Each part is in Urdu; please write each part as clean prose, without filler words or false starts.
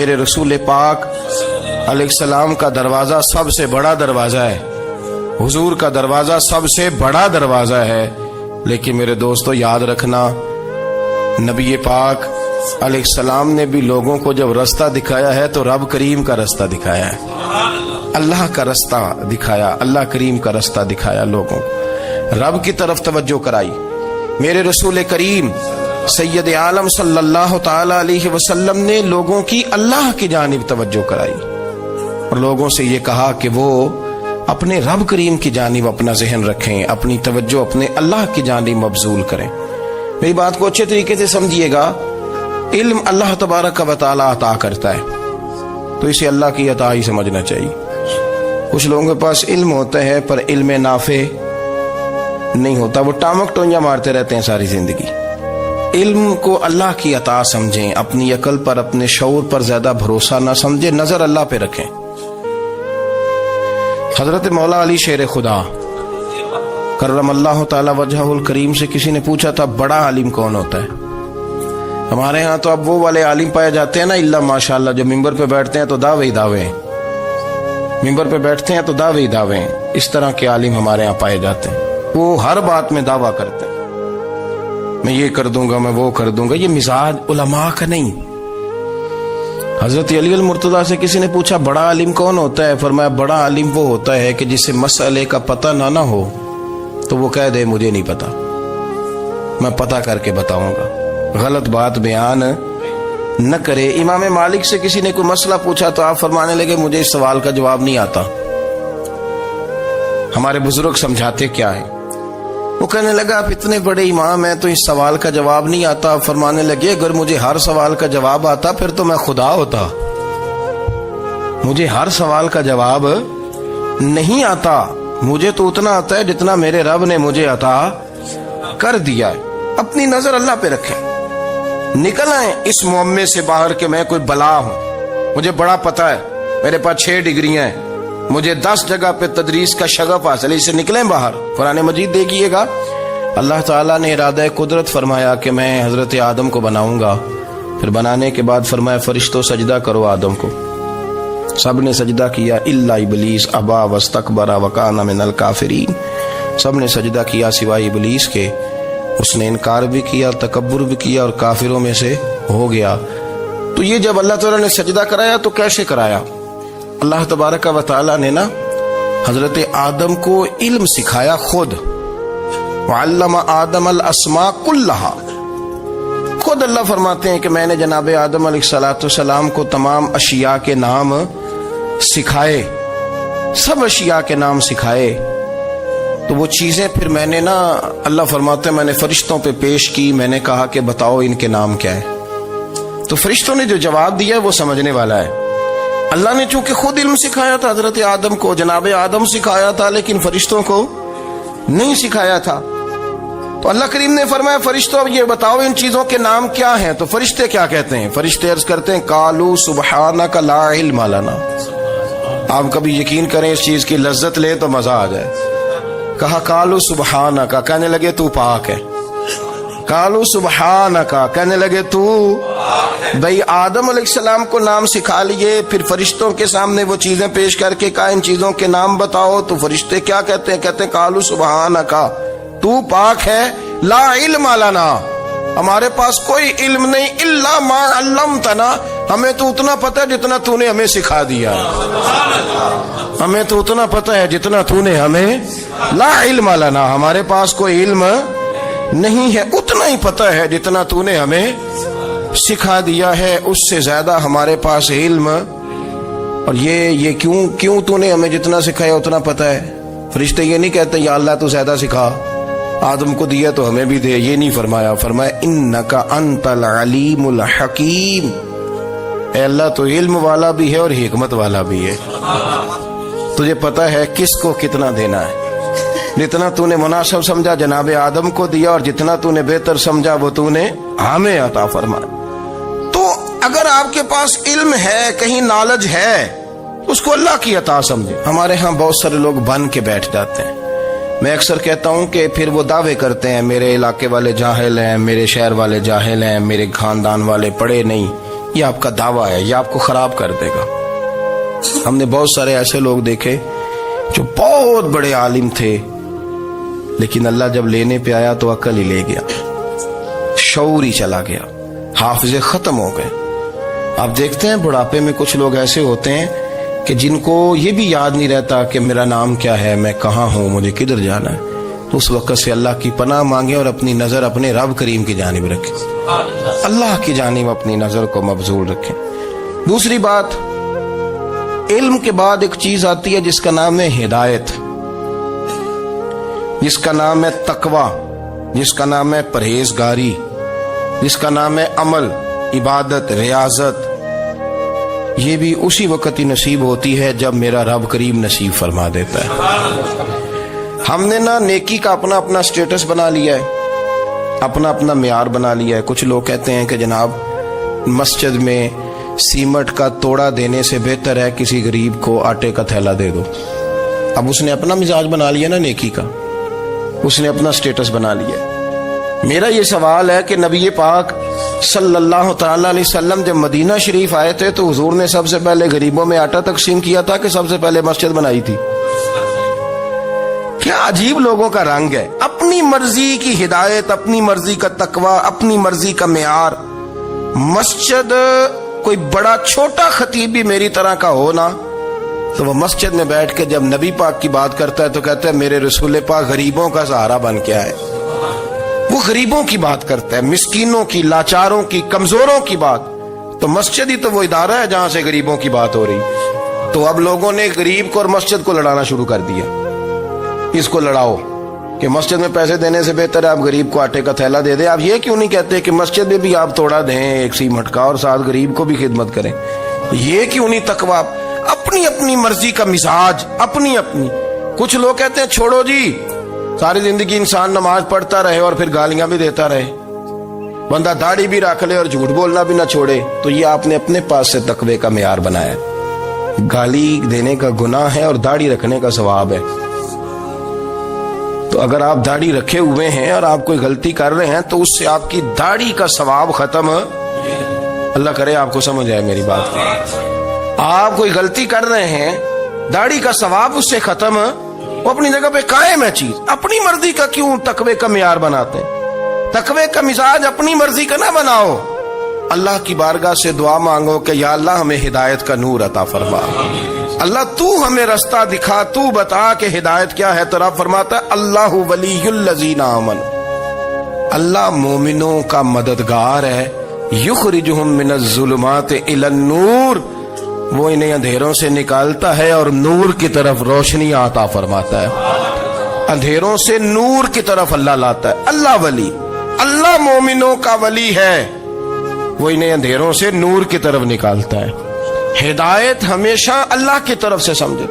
میرے رسول پاک علیہ السلام کا دروازہ سب سے بڑا دروازہ ہے، حضور کا دروازہ سب سے بڑا دروازہ ہے، لیکن میرے دوستو یاد رکھنا، نبی پاک علیہ السلام نے بھی لوگوں کو جب رستہ دکھایا ہے تو رب کریم کا رستہ دکھایا ہے، اللہ کا رستہ دکھایا، اللہ کریم کا رستہ دکھایا، لوگوں رب کی طرف توجہ کرائی۔ میرے رسول کریم سید عالم صلی اللہ تعالی علیہ وسلم نے لوگوں کی اللہ کی جانب توجہ کرائی اور لوگوں سے یہ کہا کہ وہ اپنے رب کریم کی جانب اپنا ذہن رکھیں، اپنی توجہ اپنے اللہ کی جانب مبذول کریں۔ میری بات کو اچھے طریقے سے سمجھیے گا، علم اللہ تبارک و تعالی عطا کرتا ہے تو اسے اللہ کی عطا ہی سمجھنا چاہیے۔ کچھ لوگوں کے پاس علم ہوتا ہے پر علم نافع نہیں ہوتا، وہ ٹامک ٹونجا مارتے رہتے ہیں ساری زندگی۔ علم کو اللہ کی عطا سمجھیں، اپنی عقل پر اپنے شعور پر زیادہ بھروسہ نہ سمجھیں، نظر اللہ پہ رکھیں۔ حضرت مولا علی شیر خدا کرم اللہ تعالی وجہہ الکریم سے کسی نے پوچھا تھا بڑا عالم کون ہوتا ہے؟ ہمارے ہاں تو اب وہ والے عالم پائے جاتے ہیں نا، اللہ ماشاءاللہ، جو ممبر پہ بیٹھتے ہیں تو دعوے ہی دعوے ہیں، ممبر پہ بیٹھتے ہیں تو دعوے ہی دعوے ہیں، اس طرح کے عالم ہمارے ہاں پائے جاتے ہیں، وہ ہر بات میں دعویٰ کرتے ہیں، میں یہ کر دوں گا، میں وہ کر دوں گا۔ یہ مزاج علماء کا نہیں۔ حضرت علی المرتضیٰ سے کسی نے پوچھا بڑا عالم کون ہوتا ہے؟ فرمایا بڑا عالم وہ ہوتا ہے کہ جسے مسئلے کا پتہ نہ ہو تو وہ کہہ دے مجھے نہیں پتا، میں پتہ کر کے بتاؤں گا، غلط بات بیان نہ کرے۔ امام مالک سے کسی نے کوئی مسئلہ پوچھا تو آپ فرمانے لگے مجھے اس سوال کا جواب نہیں آتا، ہمارے بزرگ سمجھاتے کیا ہے؟ وہ کہنے لگا آپ اتنے بڑے امام ہیں تو اس سوال کا جواب نہیں آتا۔ فرمانے لگے اگر مجھے ہر سوال کا جواب آتا پھر تو میں خدا ہوتا، مجھے ہر سوال کا جواب نہیں آتا، مجھے تو اتنا آتا ہے جتنا میرے رب نے مجھے عطا کر دیا ہے۔ اپنی نظر اللہ پہ رکھیں، نکل آئیں اس معمے سے باہر کہ میں کوئی بلا ہوں، مجھے بڑا پتہ ہے، میرے پاس 6 ڈگریاں ہیں، مجھے 10 جگہ پہ تدریس کا شغف حاصل ہے، اس سے نکلیں باہر۔ قرآن مجید دیکھیے گا، اللہ تعالیٰ نے ارادہ قدرت فرمایا کہ میں حضرت آدم کو بناؤں گا، پھر بنانے کے بعد فرمایا فرشتوں سجدہ کرو آدم کو، سب نے سجدہ کیا الا ابلیس ابا واستکبر وکان من الکافرین، سب نے سجدہ کیا سوائے ابلیس کے، اس نے انکار بھی کیا، تکبر بھی کیا اور کافروں میں سے ہو گیا۔ تو یہ جب اللہ تعالیٰ نے سجدہ کرایا تو کیسے کرایا؟ اللہ تبارک و تعالیٰ نے نا حضرت آدم کو علم سکھایا خود، وعلم آدم الاسماء کلہا، خود اللہ فرماتے ہیں کہ میں نے جناب آدم علیہ السلام کو تمام اشیاء کے نام سکھائے، سب اشیاء کے نام سکھائے۔ تو وہ چیزیں پھر میں نے نا، اللہ فرماتے ہیں میں نے فرشتوں پہ پیش کی، میں نے کہا کہ بتاؤ ان کے نام کیا ہے، تو فرشتوں نے جو جواب دیا ہے وہ سمجھنے والا ہے۔ اللہ نے چونکہ خود علم سکھایا تھا حضرت آدم کو، جناب آدم سکھایا تھا، لیکن فرشتوں کو نہیں سکھایا تھا۔ تو اللہ کریم نے فرمایا فرشتوں یہ بتاؤ ان چیزوں کے نام کیا ہیں؟ تو فرشتے کیا کہتے ہیں؟ فرشتے عرض کرتے ہیں قالوا سبحانک لا علم لنا۔ آپ کبھی یقین کریں اس چیز کی لذت لے تو مزہ آ جائے۔ کہا قالوا سبحانک، کہنے لگے تو پاک ہے، قالوا سبحانک، کہنے لگے تو بھئی آدم علیہ السلام کو نام سکھا لیے، پھر فرشتوں کے سامنے وہ چیزیں پیش کر کے کہا ان چیزوں کے نام بتاؤ، تو فرشتے کیا کہتے ہیں؟ کہتے ہیں قالوا سبحانک، تو پاک ہے، لا علم لنا، ہمارے پاس کوئی علم نہیں، الا ما علمتنا، ہمیں تو اتنا پتہ ہے جتنا تو نے ہمیں سکھا دیا، ہمیں تو اتنا پتہ ہے جتنا تو نے ہمیں، لا علم لنا، ہمارے پاس کوئی علم نہیں ہے، اتنا ہی پتہ ہے جتنا تو نے ہمیں سکھا دیا ہے، اس سے زیادہ ہمارے پاس علم۔ اور یہ کیوں تو نے ہمیں جتنا سکھایا اتنا پتہ ہے؟ فرشتے یہ نہیں کہتے یا اللہ تو زیادہ سکھا، آدم کو دیا تو ہمیں بھی دے، یہ نہیں فرمایا، فرمایا انک انت العلیم الحکیم، اے اللہ تو علم والا بھی ہے اور حکمت والا بھی ہے، تجھے پتہ ہے کس کو کتنا دینا ہے، جتنا تو نے مناسب سمجھا جناب آدم کو دیا، اور جتنا تو نے بہتر سمجھا وہ تو نے ہمیں عطا فرمایا۔ تو اگر آپ کے پاس علم ہے، کہیں نالج ہے، اس کو اللہ کی عطا سمجھے۔ ہمارے ہاں بہت سارے لوگ بن کے بیٹھ جاتے ہیں، میں اکثر کہتا ہوں کہ پھر وہ دعوے کرتے ہیں میرے علاقے والے جاہل ہیں، میرے شہر والے جاہل ہیں، میرے خاندان والے پڑھے نہیں، یہ آپ کا دعویٰ ہے، یہ آپ کو خراب کر دے گا۔ ہم نے بہت سارے ایسے لوگ دیکھے جو بہت بڑے عالم تھے، لیکن اللہ جب لینے پہ آیا تو عقل ہی لے گیا، شعور ہی چلا گیا، حافظے ختم ہو گئے۔ آپ دیکھتے ہیں بڑھاپے میں کچھ لوگ ایسے ہوتے ہیں کہ جن کو یہ بھی یاد نہیں رہتا کہ میرا نام کیا ہے، میں کہاں ہوں، مجھے کدھر جانا ہے۔ تو اس وقت سے اللہ کی پناہ مانگیں اور اپنی نظر اپنے رب کریم کی جانب رکھیں، اللہ کی جانب اپنی نظر کو مبذول رکھیں۔ دوسری بات، علم کے بعد ایک چیز آتی ہے جس کا نام ہے ہدایت، جس کا نام ہے تقوی، جس کا نام ہے پرہیزگاری، جس کا نام ہے عمل، عبادت، ریاضت۔ یہ بھی اسی وقت ہی نصیب ہوتی ہے جب میرا رب کریم نصیب فرما دیتا ہے۔ ہم نے نا نیکی کا اپنا اپنا سٹیٹس بنا لیا ہے، اپنا اپنا معیار بنا لیا ہے۔ کچھ لوگ کہتے ہیں کہ جناب مسجد میں سیمٹ کا توڑا دینے سے بہتر ہے کسی غریب کو آٹے کا تھیلا دے دو۔ اب اس نے اپنا مزاج بنا لیا نا نیکی کا، اس نے اپنا سٹیٹس بنا لیا۔ میرا یہ سوال ہے کہ نبی پاک صلی اللہ تعالی علیہ وسلم جب مدینہ شریف آئے تھے تو حضور نے سب سے پہلے غریبوں میں آٹا تقسیم کیا تھا کہ سب سے پہلے مسجد بنائی تھی؟ کیا عجیب لوگوں کا رنگ ہے، اپنی مرضی کی ہدایت، اپنی مرضی کا تقوی، اپنی مرضی کا معیار۔ مسجد کوئی بڑا چھوٹا خطیب بھی میری طرح کا ہو نا تو وہ مسجد میں بیٹھ کے جب نبی پاک کی بات کرتا ہے تو کہتا ہے میرے رسول پاک غریبوں کا سہارا بن کے آئے۔ وہ غریبوں کی بات کرتا ہے، مسکینوں کی، لاچاروں کی، کمزوروں کی بات۔ تو مسجد ہی تو وہ ادارہ ہے جہاں سے غریبوں کی بات ہو رہی۔ تو اب لوگوں نے غریب کو اور مسجد کو لڑانا شروع کر دیا، اس کو لڑاؤ کہ مسجد میں پیسے دینے سے بہتر ہے آپ غریب کو آٹے کا تھیلا دے دیں۔ آپ یہ کیوں نہیں کہتے کہ مسجد میں بھی آپ توڑا دیں ایک سیمٹ کا اور ساتھ غریب کو بھی خدمت کریں؟ یہ کیوں نہیں تقوی؟ اپنی اپنی مرضی کا مزاج، اپنی اپنی۔ کچھ لوگ کہتے ہیں چھوڑو جی، ساری زندگی انسان نماز پڑھتا رہے اور پھر گالیاں بھی دیتا رہے، بندہ داڑھی بھی رکھ لے اور جھوٹ بولنا بھی نہ چھوڑے۔ تو یہ آپ نے اپنے پاس سے تقوی کا معیار بنایا۔ گالی دینے کا گناہ ہے اور داڑھی رکھنے کا ثواب ہے۔ تو اگر آپ داڑھی رکھے ہوئے ہیں اور آپ کوئی غلطی کر رہے ہیں تو اس سے آپ کی داڑھی کا ثواب ختم، اللہ کرے آپ کو سمجھ آئے میری بات۔ آپ کوئی غلطی کر رہے ہیں، داڑھی کا ثواب اس سے ختم، وہ اپنی جگہ پہ قائم ہے چیز۔ اپنی مرضی کا کیوں تقوی کا معیار بناتے ہیں؟ تقوی کا مزاج اپنی مرضی کا نہ بناؤ، اللہ کی بارگاہ سے دعا مانگو کہ یا اللہ ہمیں ہدایت کا نور عطا فرما، اللہ تو ہمیں رستہ دکھا، تو بتا کہ ہدایت کیا ہے۔ تو رب فرماتا ہے اللہ ولی الذین آمنوا، اللہ مومنوں کا مددگار ہے، یخرجہم من الظلمات الی النور، وہ انہیں اندھیروں سے نکالتا ہے اور نور کی طرف روشنی عطا فرماتا ہے۔ اندھیروں سے نور کی طرف اللہ لاتا ہے۔ اللہ ولی، اللہ مومنوں کا ولی ہے، وہ انہیں اندھیروں سے نور کی طرف نکالتا ہے۔ ہدایت ہمیشہ اللہ کی طرف سے سمجھے۔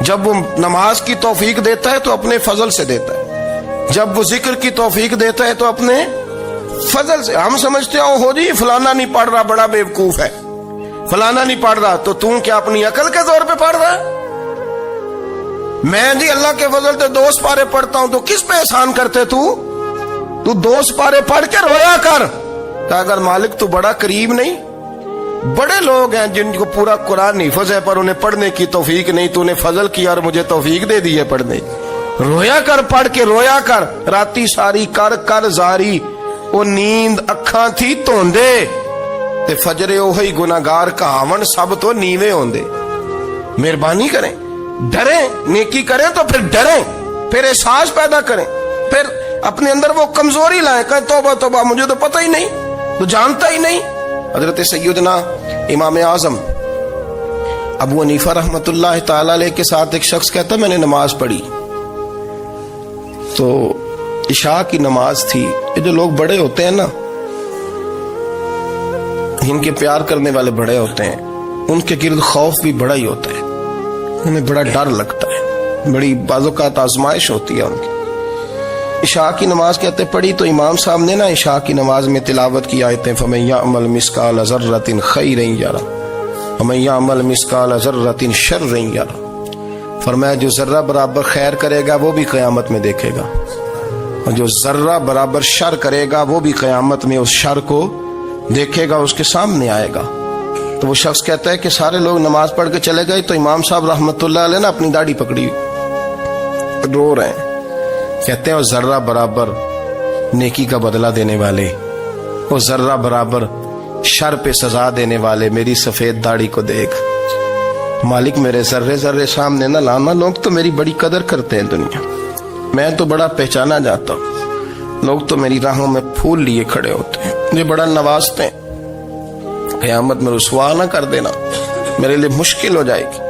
جب وہ نماز کی توفیق دیتا ہے تو اپنے فضل سے دیتا ہے، جب وہ ذکر کی توفیق دیتا ہے تو اپنے فضل سے۔ ہم سمجھتے ہو جی فلانا نہیں پڑھ رہا بڑا بیوقوف ہے، فلانا نہیں پڑھ رہا، تو تم کیا اپنی عقل کے زور پہ پڑھ رہا ہے؟ میں جی اللہ کے فضل سے 2 سپارے پڑھتا ہوں، تو کس پہ احسان کرتے تو 2 سپارے پڑھ کے رویا کر کہ اگر مالک تو بڑا قریب نہیں۔ بڑے لوگ ہیں جن کو پورا قرآن حفظ ہے پر انہیں پڑھنے کی توفیق نہیں، تو انہیں فضل کیا اور مجھے توفیق دے دی ہے پڑھنے۔ رویا کر، پڑھ کے رویا کر، راتی ساری کر کر زاری، وہ نیند اکھاں تھی توندے تے فجرے اوہی گناہگار کہاون سب تو نیوے ہوندے۔ مہربانی کریں، ڈریں، نیکی کریں تو پھر ڈریں، پھر احساس پیدا کریں، پھر اپنے اندر وہ کمزوری لائیں کہ توبہ توبہ مجھے تو پتہ ہی نہیں، تو جانتا ہی نہیں۔ حضرت سیدنا امام اعظم ابو حنیفہ رحمۃ اللہ تعالی علیہ کے ساتھ ایک شخص کہتا میں نے نماز پڑھی تو عشاء کی نماز تھی۔ یہ جو لوگ بڑے ہوتے ہیں نا، ان کے پیار کرنے والے بڑے ہوتے ہیں، ان کے گرد خوف بھی بڑا ہی ہوتا ہے، انہیں بڑا ڈر لگتا ہے، بڑی بعض اوقات آزمائش ہوتی ہے ان کی۔ عشاء کی نماز کہتے پڑھی تو امام صاحب نے نا عشاء کی نماز میں تلاوت کی آیتیں فَمَن يَعْمَلْ مِثْقَالَ ذَرَّةٍ خَيْرًا يَرَهُ وَمَن يَعْمَلْ مِثْقَالَ ذَرَّةٍ شَرًّا يَرَهُ، فرمایا جو ذرہ برابر خیر کرے گا وہ بھی قیامت میں دیکھے گا، اور جو ذرہ برابر شر کرے گا وہ بھی قیامت میں اس شر کو دیکھے گا اس کے سامنے آئے گا تو وہ شخص کہتا ہے کہ سارے لوگ نماز پڑھ کے چلے گئے تو امام صاحب رحمت اللہ علیہ نے اپنی داڑھی پکڑی رو رہے ہیں. کہتے ہیں وہ ذرہ برابر نیکی کا بدلہ دینے والے, وہ ذرہ برابر شر پہ سزا دینے والے میری سفید داڑھی کو دیکھ. مالک میرے ذرے ذرے سامنے نہ لانا, لوگ تو میری بڑی قدر کرتے ہیں دنیا, میں تو بڑا پہچانا جاتا ہوں, لوگ تو میری راہوں میں پھول لیے کھڑے ہوتے ہیں, مجھے بڑا نوازتے ہیں. قیامت میں رسوا نہ کر دینا, میرے لیے مشکل ہو جائے گی.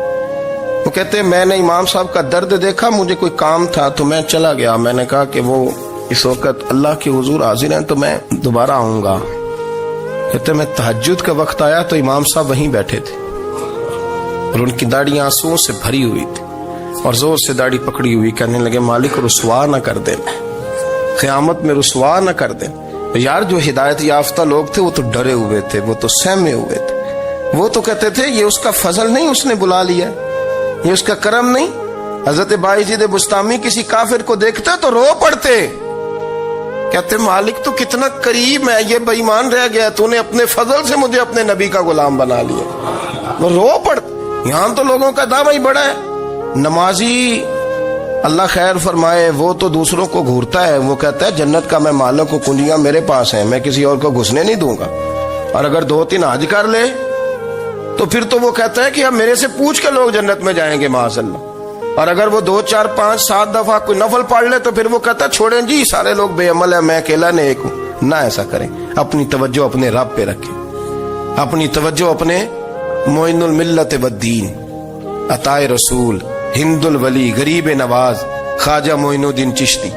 وہ کہتے ہیں میں نے امام صاحب کا درد دیکھا, مجھے کوئی کام تھا تو میں چلا گیا. میں نے کہا کہ وہ اس وقت اللہ کے حضور حاضر ہیں تو میں دوبارہ آؤں گا. کہتے میں تہجد کا وقت آیا تو امام صاحب وہیں بیٹھے تھے اور ان کی داڑھی آنسوؤں سے بھری ہوئی تھی اور زور سے داڑھی پکڑی ہوئی. کہنے لگے مالک رسوا نہ کر دیں, قیامت میں رسوا نہ کر دیں. یار جو ہدایت یافتہ لوگ تھے وہ تو ڈرے ہوئے تھے, وہ تو سہمے ہوئے تھے, وہ تو کہتے تھے یہ اس کا فضل نہیں, اس نے بلا لیا, یہ اس کا کرم نہیں. حضرت بایزید بستامی کسی کافر کو دیکھتے تو رو پڑتے, کہتے مالک تو کتنا قریب ہے, یہ بے ایمان رہ گیا, تو نے اپنے فضل سے مجھے اپنے نبی کا غلام بنا لیا. وہ رو پڑتے. یہاں تو لوگوں کا دعویٰ ہی بڑا ہے. نمازی اللہ خیر فرمائے وہ تو دوسروں کو گھورتا ہے, وہ کہتا ہے جنت کا میں مالک کو کنجیاں میرے پاس ہیں, میں کسی اور کو گھسنے نہیں دوں گا. اور اگر 2-3 حج کر لے تو پھر تو وہ کہتا ہے کہ اب میرے سے پوچھ کے لوگ جنت میں جائیں گے معاذ اللہ. اور اگر وہ 2 4 5 7 دفعہ کوئی نفل پڑھ لے تو پھر وہ کہتا ہے چھوڑیں جی سارے لوگ بے عمل ہیں, میں اکیلا نیک ہوں. نہ ایسا کریں, اپنی توجہ اپنے رب پہ رکھیں, اپنی توجہ اپنے معین الملت والدین, عطائے رسول, ہند الولی, غریب نواز, خواجہ معین الدین چشتی,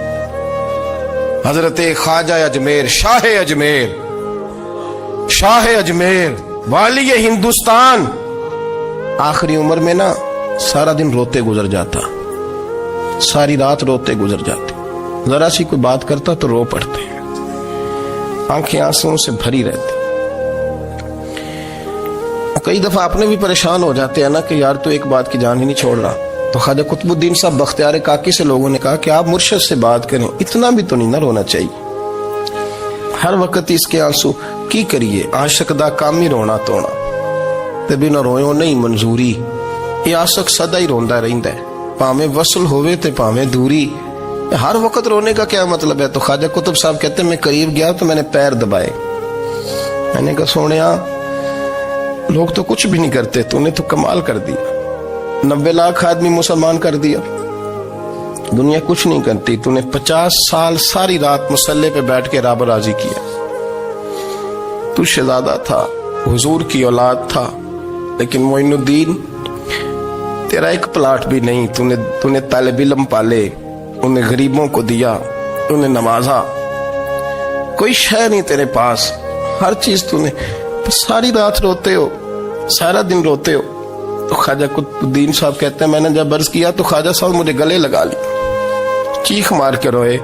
حضرت خواجہ اجمیر, شاہ اجمیر, والی ہندوستان. آخری عمر میں نا سارا دن روتے گزر جاتا, ساری رات روتے گزر جاتے, ذرا سی کوئی بات کرتا تو رو پڑتے, آنکھیں آنسوں سے بھری رہتی. کئی دفعہ اپنے بھی پریشان ہو جاتے ہیں نا کہ یار تو ایک بات کی جان ہی نہیں چھوڑ رہا. تو خواجہ قطب الدین صاحب بختیار کاکی سے لوگوں نے کہا کہ آپ مرشد سے بات کریں, اتنا بھی تو نہیں نہ رونا چاہیے. ہر وقت اس کے آنسو کی کریے, عاشق دا کام ہی رونا تونا, تے بنا رویوں نہیں منظوری. یہ عاشق سدا ہی روندا رہندا ہے, پاویں وصل ہوئے تے پاویں دوری. ہر وقت رونے کا کیا مطلب ہے؟ تو خواجہ قطب صاحب کہتے ہیں میں قریب گیا تو میں نے پیر دبائے, میں نے کہا سونیا لوگ تو کچھ بھی نہیں کرتے, تو نے تو کمال کر دیا. 90 لاکھ آدمی مسلمان کر دیا, دنیا کچھ نہیں کرتی. تو نے 50 سال ساری رات مصلے پہ بیٹھ کے رب راضی کیا. تو شہزادہ تھا, حضور کی اولاد تھا, لیکن معین الدین تیرا ایک پلاٹ بھی نہیں. تو نے طالب علم پالے, انہیں غریبوں کو دیا, انہیں نوازا, کوئی شے نہیں تیرے پاس, ہر چیز تو نے. ساری رات روتے ہو, سارا دن روتے ہو. تو خواجہ قطب الدین صاحب کہتے ہیں میں نے جب عرض کیا تو خواجہ صاحب مجھے گلے لگا لی, چیخ مار کے روئے.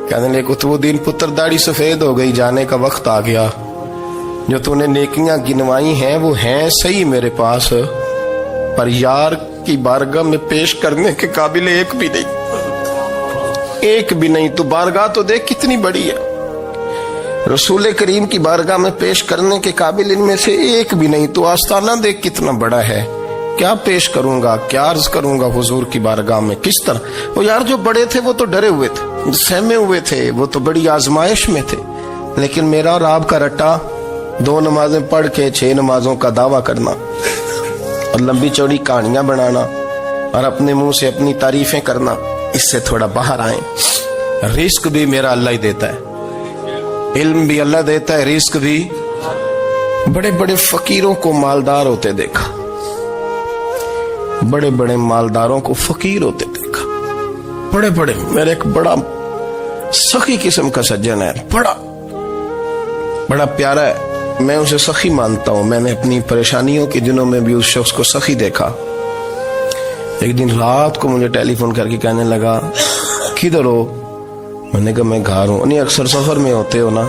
کہنے لگے قطب الدین پتر داڑھی سفید ہو گئی, جانے کا وقت آ گیا. جو تو نے نیکیاں گنوائی ہیں وہ ہیں صحیح میرے پاس, پر یار کی بارگاہ میں پیش کرنے کے قابل ایک بھی نہیں. تو بارگاہ تو دیکھ کتنی بڑی ہے, رسول کریم کی بارگاہ میں پیش کرنے کے قابل ان میں سے ایک بھی نہیں. تو آستانہ دیکھ کتنا بڑا ہے, کیا پیش کروں گا, کیا عرض کروں گا حضور کی بارگاہ میں, کس طرح. وہ یار جو بڑے تھے وہ تو ڈرے ہوئے تھے, سہمے ہوئے تھے, وہ تو بڑی آزمائش میں تھے. لیکن میرا اور آپ کا رٹا 2 نمازیں پڑھ کے 6 نمازوں کا دعویٰ کرنا اور لمبی چوڑی کہانیاں بنانا اور اپنے منہ سے اپنی تعریفیں کرنا, اس سے تھوڑا باہر آئیں. رزق بھی میرا اللہ ہی دیتا ہے, علم بھی اللہ دیتا ہے, رزق بھی. بڑے بڑے فقیروں کو مالدار ہوتے دیکھا, بڑے بڑے مالداروں کو فقیر ہوتے دیکھا. بڑے بڑے, میرے ایک بڑا سخی قسم کا سجن ہے, بڑا پیارا ہے, میں اسے سخی مانتا ہوں. میں نے اپنی پریشانیوں کے دنوں میں بھی اس شخص کو سخی دیکھا. ایک دن رات کو مجھے ٹیلی فون کر کے کہنے لگا کدھر ہو؟ میں نے کہا میں گھر ہوں. نہیں اکثر سفر میں ہوتے ہو نا؟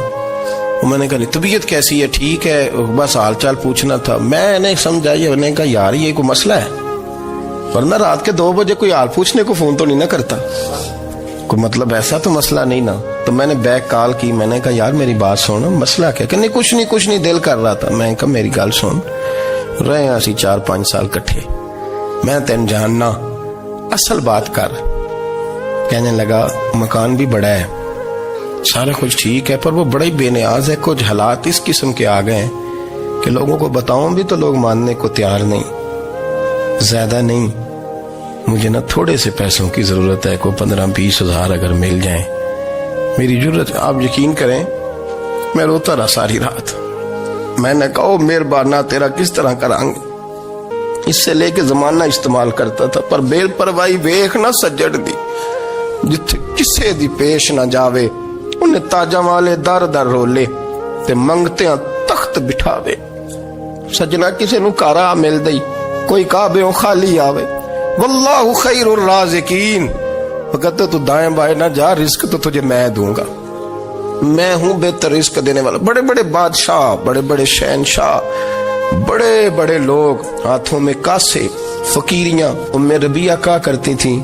میں نے کہا طبیعت کیسی ہے؟ ٹھیک ہے, بس حال چال پوچھنا تھا. میں نے سمجھا, میں نے کہا یار یہ کوئی مسئلہ ہے, ورنہ رات کے 2 بجے کوئی حال پوچھنے کو فون تو نہیں نہ کرتا, کوئی مطلب ایسا تو مسئلہ نہیں نا. تو میں نے بیک کال کی, میں نے کہا یار میری بات سن, مسئلہ کیا؟ کہ نہیں کچھ نہیں دل کر رہا تھا. میں نے کہا میری گل سن, رہے ہیں اسی 4-5 سال کٹھے, میں تین جاننا, اصل بات کر. کہنے لگا مکان بھی بڑا ہے, سارا کچھ ٹھیک ہے, پر وہ بڑا ہی بے نیاز ہے. کچھ حالات اس قسم کے آ گئے ہیں کہ لوگوں کو بتاؤں بھی تو لوگ ماننے کو تیار نہیں. زیادہ نہیں, مجھے نا تھوڑے سے پیسوں کی ضرورت ہے, کوئی 15-20 ہزار اگر مل جائیں میری ضرورت. آپ یقین کریں میں روتا رہا ساری رات. میں نے کہا مہربانہ تیرا کس طرح کرانگے, اس سے لے کے زمانہ استعمال کرتا تھا, پر بے پرواہی ویخ نہ سجڑ دی, جتھے کسے دی پیش نہ جاوے انہیں تاجاں والے در در رولے تے منگتیاں تخت بٹھاوے. سجنا کسے نو کارا مل دئی, کوئی کعبےوں خالی آوے. واللہ خیر الرازقین, کہتے تو دائیں بائیں نہ جا, رزق تو تجھے میں دوں گا, میں ہوں بہتر رزق دینے والا. بڑے بڑے بادشاہ, بڑے بڑے شہنشاہ, بڑے بڑے لوگ, ہاتھوں میں کاسے, فقیریاں. ام ربیہ کہا کرتی تھیں,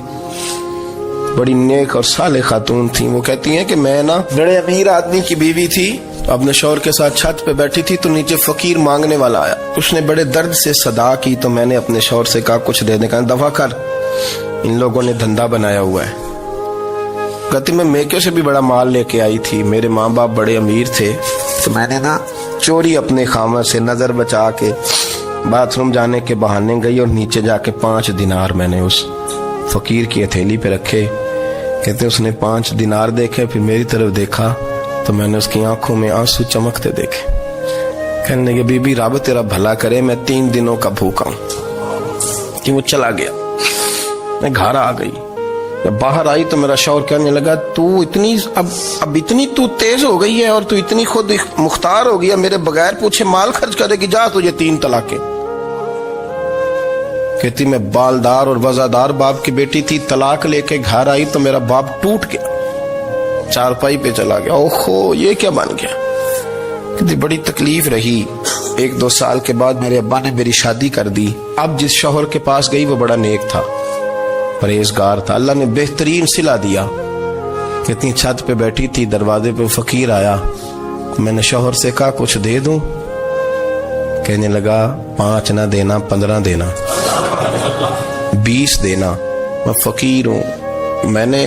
بڑی نیک اور صالح خاتون تھیں. وہ کہتی ہیں کہ میں نا بڑے امیر آدمی کی بیوی تھی, اپنے شوہر کے ساتھ چھت پہ بیٹھی تھی تو نیچے فقیر مانگنے والا آیا. اس نے بڑے درد سے صدا کی تو میں نے اپنے شوہر سے کہا کچھ دے دیں. کہا دفع کر, ان لوگوں نے دھندا بنایا ہوا ہے. کہتی میں میکے سے بھی بڑا مال لے کے آئی تھی, میرے ماں باپ بڑے امیر تھے, تو میں نے نا چوری اپنے خامہ سے نظر بچا کے باتھ روم جانے کے بہانے گئی اور نیچے جا کے 5 دینار میں نے اس فقیر کی ہتھیلی پہ رکھے. کہتے اس نے 5 دینار دیکھے, پھر میری طرف دیکھا تو میں نے اس کی آنکھوں میں آنسو چمکتے دیکھے. کہنے لگے بی بی رب تیرا بھلا کرے, میں 3 دنوں کا بھوکا ہوں. کہ وہ چلا گیا. میں گھر آ گئی, جب باہر آئی تو میرا شوہر کہنے لگا تو اتنی اب اتنی تو تیز ہو گئی ہے اور تو اتنی خود مختار ہو گیا, میرے بغیر پوچھے مال خرچ کرے گی, جا تجھے 3 طلاقیں. کہتی میں بالدار اور وزادار باپ کی بیٹی تھی, طلاق لے کے گھر آئی تو میرا باپ ٹوٹ گیا, چارپائی پہ چلا گیا. اوہو یہ کیا بن گیا. کہتی بڑی تکلیف رہی. 1-2 سال کے بعد میرے ابا نے میری شادی کر دی. اب جس شوہر کے پاس گئی وہ بڑا نیک تھا, پرہیزگار تھا, اللہ نے بہترین صلہ دیا. کتنی چھت پہ بیٹھی تھی, دروازے پہ فقیر آیا, میں نے شوہر سے کہا کچھ دے دوں. کہنے لگا 5 نہ دینا, 15 دینا, 20 دینا, میں فقیر ہوں, میں نے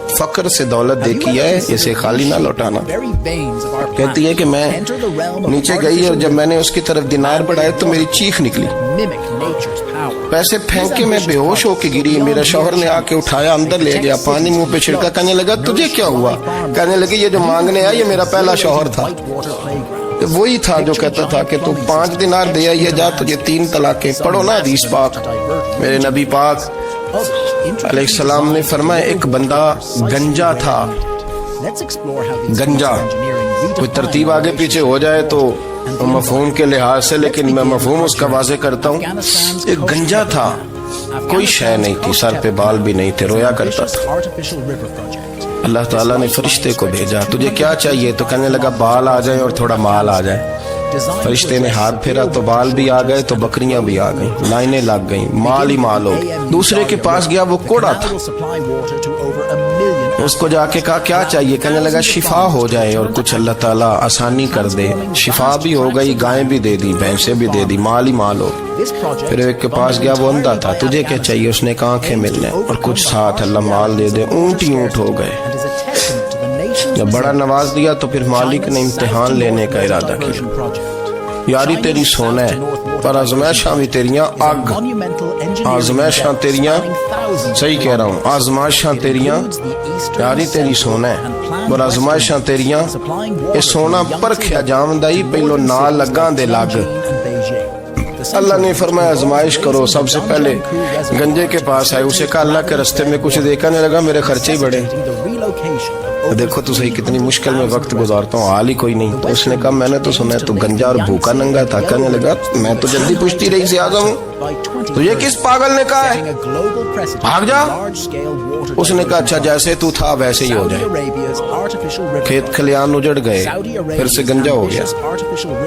فقر سے دولت دیکھی ہے, اسے خالی نہ لوٹانا. کہتی ہے کہ میں نیچے گئی اور جب میں نے اس کی طرف دینار بڑھائے تو میری چیخ نکلی, پیسے پھینک کے میں بے ہوش ہو کے گری. میرا شوہر نے آ کے اٹھایا, اندر لے گیا, پانی منہ پہ چھڑکا. کہنے لگا تجھے کیا ہوا؟ کہنے لگے یہ جو مانگنے آیا یہ میرا پہلا شوہر تھا, وہی تھا جو کہتا تھا کہ تو 5 دینار دے آئیے, جا تجھے 3 طلاقیں. پڑھو نا حدیث پاک. میرے نبی پاک علیہ السلام نے فرمایا ایک بندہ گنجا تھا. گنجا کوئی ترتیب آگے پیچھے ہو جائے تو مفہوم کے لحاظ سے, لیکن میں مفہوم اس کا واضح کرتا ہوں. ایک گنجا تھا, کوئی شے نہیں تھی, سر پہ بال بھی نہیں تھے, رویا کرتا تھا. اللہ تعالیٰ نے فرشتے کو بھیجا, تجھے کیا چاہیے؟ تو کہنے لگا بال آ جائیں اور تھوڑا مال آ جائے. فرشتے نے ہاتھ پھیرا تو بال بھی آ گئے تو بکریاں بھی آ گئیں, لائنیں لگ گئیں, مال ہی مال ہو. دوسرے کے پاس گیا, وہ کوڑا تھا, اس کو جا کے کہا کیا چاہیے؟ کہنے لگا شفا ہو جائے اور کچھ اللہ تعالیٰ آسانی کر دے. شفا بھی ہو گئی, گائیں بھی دے دی, بھینسیں بھی دے دی, مال ہی مال ہو. پھر ایک کے پاس گیا, وہ اندھا تھا, تجھے کیا چاہیے؟ اس نے کہا آنکھیں ملنے اور کچھ ساتھ, اللہ مال دے دے. اونٹ ہی اونٹ ہو گئے. جب بڑا نواز دیا تو پھر مالک نے امتحان لینے کا ارادہ کیا. یاری تیری سونا ہے پر آزمائشاں بھی تیریاں آگ, آزمائشاں تیریاں, صحیح کہہ رہا ہوں, آزمائشاں تیریاں, یاری تیری سونا ہے پر آزمائشاں تیریاں. اے سونا پرکھیا جامدائی پہلو نہ لگاں دے لگ. اللہ نے فرمایا آزمائش کرو. سب سے پہلے گنجے کے پاس آئے, اسے کہا اللہ کے رستے میں کچھ دیکھنے لگا, میرے خرچے ہی بڑھے. دیکھو تو صحیح کتنی مشکل میں وقت گزارتا ہوں, حال ہی کوئی نہیں. تو اس نے کہا میں نے تو سنا ہے تو گنجا اور بھوکا ننگا تھا. کہنے لگا میں تو جلدی پوچھتی رہی سے آزم ہوں, تو یہ کس پاگل نے کہا ہے بھاگ جا؟ اس نے کہا اچھا جیسے تو تھا ویسے ہی ہو جائے. کھیت کھلیان اجڑ گئے, پھر سے گنجا ہو گیا.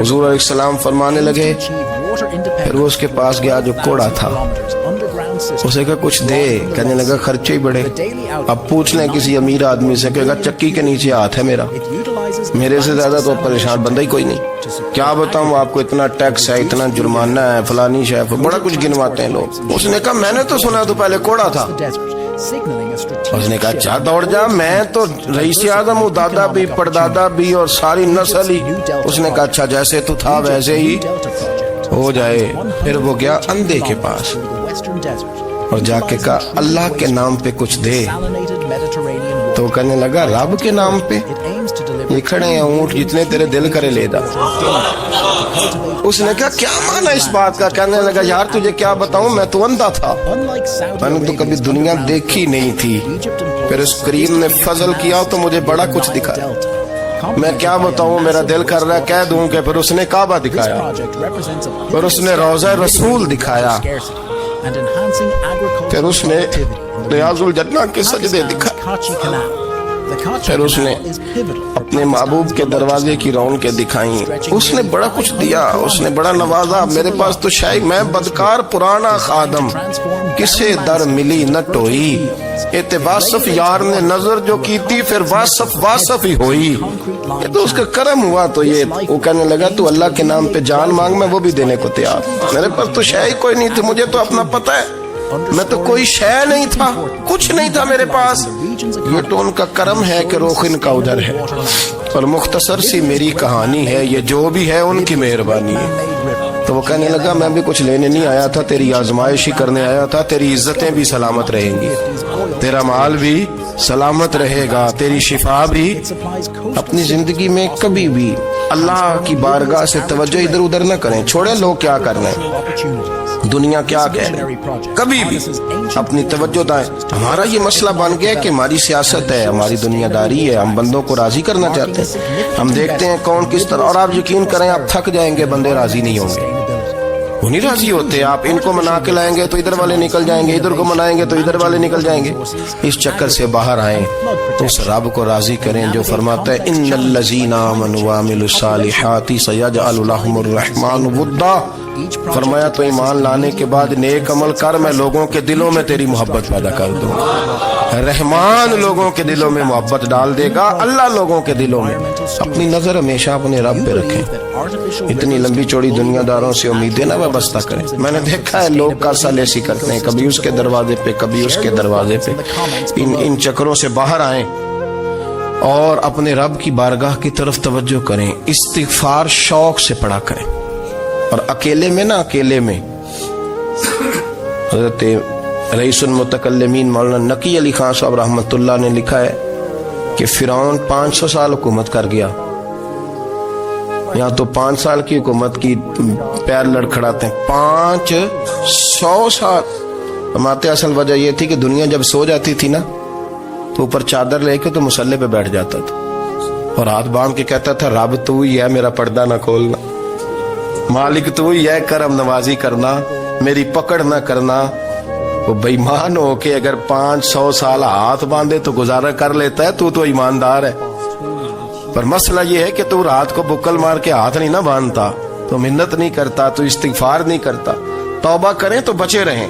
حضور علیہ السلام فرمانے لگے, پھر وہ اس کے پاس گیا جو کوڑا تھا, اسے کہا کچھ دے، کہنے لگا خرچے ہی بڑے. اب پوچھ لیں کسی امیر آدمی سے، کہے گا چکی کے نیچے ہاتھ ہے میرا، میرے سے زیادہ تو پریشان بندہ ہی کوئی نہیں. کیا بتاؤں آپ کو، اتنا ٹیکس ہے، اتنا جرمانہ ہے، فلانی شے، بڑا کچھ گنواتے ہیں لوگ. اس نے کہا میں نے تو سنا تو پہلے کوڑا تھا. اس نے کہا اچھا دوڑ جا، میں تو رئیس اعظم ہوں، دادا بھی پردادا بھی اور ساری نسل ہی. اس نے کہا اچھا جیسے تو تھا ویسے ہی ہو جائے. پھر وہ گیا اندھے کے پاس اور جا کے کہا اللہ کے نام پہ کچھ دے. تو کہنے لگا رب کے نام پہ؟ یہ کھڑے ہیں اونٹ، جتنے تیرے دل کرے لے دا. اس نے کہا کیا معنی اس بات کا؟ کہنے لگا یار تجھے کیا بتاؤں، میں تو اندھا تھا، میں نے تو کبھی دنیا دیکھی نہیں تھی. پھر اس کریم نے فضل کیا تو مجھے بڑا کچھ دکھایا. میں کیا بتاؤں، میرا دل کر رہا ہے کہہ دوں کہ پھر اس نے کعبہ دکھایا، پھر اس نے روضہ رسول دکھایا، پھر اس نے ریاض الجنہ کے سجدے دکھائے، پھر اس نے اپنے محبوب کے دروازے کی رونقیں دکھائیں. اس نے بڑا کچھ دیا، اس نے بڑا نوازا. میرے پاس تو شاید میں بدکار پرانا خادم، کسے در ملی نہ ٹوئی. واصف یار نے نظر جو کی تھی پھر واصف ہی ہوئی. یہ تو اس کا کرم ہوا. تو یہ وہ کہنے لگا تو اللہ کے نام پہ جان مانگ، میں وہ بھی دینے کو تیار. میرے پاس تو شاید کوئی نہیں تھی، مجھے تو اپنا پتہ ہے، میں تو کوئی شے نہیں تھا، کچھ نہیں تھا میرے پاس. یہ تو ان کا کرم ہے کہ رخ ان کا ادھر ہے. اور مختصر سی میری کہانی ہے، یہ جو بھی ہے ان کی مہربانی ہے. تو وہ کہنے لگا میں بھی کچھ لینے نہیں آیا تھا، تیری آزمائش ہی کرنے آیا تھا. تیری عزتیں بھی سلامت رہیں گی، تیرا مال بھی سلامت رہے گا، تیری شفا بھی. اپنی زندگی میں کبھی بھی اللہ کی بارگاہ سے توجہ ادھر ادھر نہ کریں. چھوڑیں لوگ کیا کرنا ہے، دنیا کیا کہہ رہی، کبھی بھی اپنی توجہ دائیں. ہمارا یہ مسئلہ بن گیا کہ ہماری سیاست ہے، ہماری دنیا داری ہے، ہم بندوں کو راضی کرنا چاہتے ہیں. ہم دیکھتے ہیں کون کس طرح، اور آپ یقین کریں آپ تھک جائیں گے، بندے راضی نہیں ہوں گے، وہ نہیں راضی ہوتے. آپ ان کو منا کے لائیں گے تو ادھر والے نکل جائیں گے، ادھر کو منائیں گے تو ادھر والے نکل جائیں گے. اس چکر سے باہر آئیں، اس رب کو راضی کریں جو فرماتا ہے ان الذین آمنوا وعملوا الصالحات سیجعل لهم الرحمن ودا. فرمایا تو ایمان لانے کے بعد نیک عمل کر، میں لوگوں کے دلوں میں تیری محبت پیدا کر دوں. رحمان لوگوں کے دلوں میں محبت ڈال دے گا. اللہ لوگوں کے دلوں میں. اپنی نظر ہمیشہ اپنے رب پہ رکھیں. اتنی لمبی چوڑی دنیا داروں سے امیدیں نہ وابستہ کریں. میں نے دیکھا ہے لوگ کاسا لیسی کرتے ہیں، کبھی اس کے دروازے پہ کبھی اس کے دروازے پہ. ان چکروں سے باہر آئیں اور اپنے رب کی بارگاہ کی طرف توجہ کریں. استغفار شوق سے پڑھا کریں. اور اکیلے میں نا، اکیلے میں حضرت رئیس المتکلمین مولانا نقی علی خان صاحب رحمۃ اللہ نے لکھا ہے کہ فرعون 500 سال حکومت کر گیا. یہاں تو 5 سال کی حکومت کی پیر لڑکھڑاتے ہیں، 500 سال. فرماتے اصل وجہ یہ تھی کہ دنیا جب سو جاتی تھی نا تو اوپر چادر لے کے تو مسلح پہ بیٹھ جاتا تھا اور ہاتھ باندھ کے کہتا تھا رب تو ہی ہے، میرا پردہ نہ کھولنا، مالک تو ہی ہے، کرم نوازی کرنا، میری پکڑ نہ کرنا. وہ بے ایمان ہو کے اگر 500 سال ہاتھ باندھے تو گزارا کر لیتا ہے، تو ایماندار ہے. پر مسئلہ یہ ہے کہ تو رات کو بکل مار کے ہاتھ نہیں نہ باندھتا، تو منت نہیں کرتا، تو استغفار نہیں کرتا. توبہ کریں تو بچے رہیں.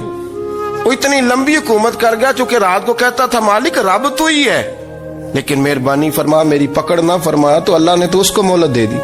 وہ اتنی لمبی حکومت کر گیا چونکہ رات کو کہتا تھا مالک رب تو ہی ہے، لیکن مہربانی فرما، میری پکڑ نہ فرمایا تو اللہ نے تو اس کو مہلت دے دی.